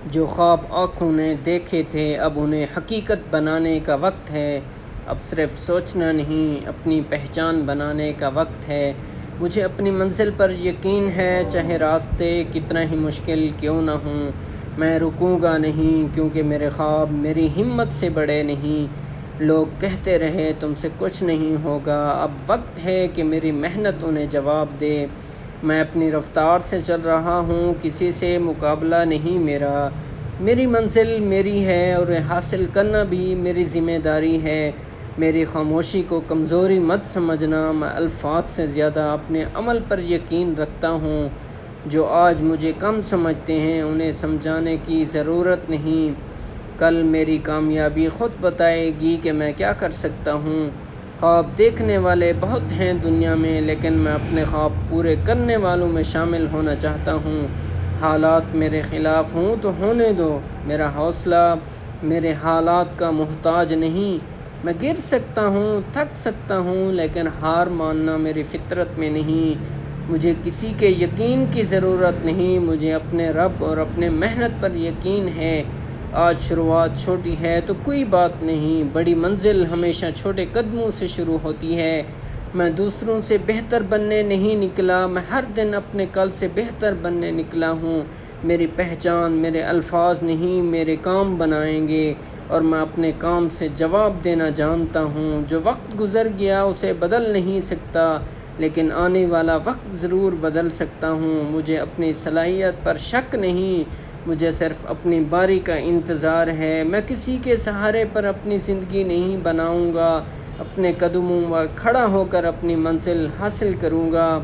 جو خواب آنکھوں نے دیکھے تھے اب انہیں حقیقت بنانے کا وقت ہے۔ اب صرف سوچنا نہیں اپنی پہچان بنانے کا وقت ہے۔ مجھے اپنی منزل پر یقین ہے، چاہے راستے کتنا ہی مشکل کیوں نہ ہوں۔ میں رکوں گا نہیں کیونکہ میرے خواب میری ہمت سے بڑے نہیں۔ لوگ کہتے رہے تم سے کچھ نہیں ہوگا، اب وقت ہے کہ میری محنت انہیں جواب دے۔ میں اپنی رفتار سے چل رہا ہوں، کسی سے مقابلہ نہیں میرا۔ میری منزل میری ہے اور حاصل کرنا بھی میری ذمہ داری ہے۔ میری خاموشی کو کمزوری مت سمجھنا، میں الفاظ سے زیادہ اپنے عمل پر یقین رکھتا ہوں۔ جو آج مجھے کم سمجھتے ہیں انہیں سمجھانے کی ضرورت نہیں۔ کل میری کامیابی خود بتائے گی کہ میں کیا کر سکتا ہوں۔ خواب دیکھنے والے بہت ہیں دنیا میں، لیکن میں اپنے خواب پورے کرنے والوں میں شامل ہونا چاہتا ہوں۔ حالات میرے خلاف ہوں تو ہونے دو، میرا حوصلہ میرے حالات کا محتاج نہیں۔ میں گر سکتا ہوں، تھک سکتا ہوں، لیکن ہار ماننا میری فطرت میں نہیں۔ مجھے کسی کے یقین کی ضرورت نہیں، مجھے اپنے رب اور اپنے محنت پر یقین ہے۔ آج شروعات چھوٹی ہے تو کوئی بات نہیں، بڑی منزل ہمیشہ چھوٹے قدموں سے شروع ہوتی ہے۔ میں دوسروں سے بہتر بننے نہیں نکلا، میں ہر دن اپنے کل سے بہتر بننے نکلا ہوں۔ میری پہچان میرے الفاظ نہیں، میرے کام بنائیں گے، اور میں اپنے کام سے جواب دینا جانتا ہوں۔ جو وقت گزر گیا اسے بدل نہیں سکتا، لیکن آنے والا وقت ضرور بدل سکتا ہوں۔ مجھے اپنی صلاحیت پر شک نہیں، مجھے صرف اپنی باری کا انتظار ہے۔ میں کسی کے سہارے پر اپنی زندگی نہیں بناؤں گا، اپنے قدموں پر کھڑا ہو کر اپنی منزل حاصل کروں گا۔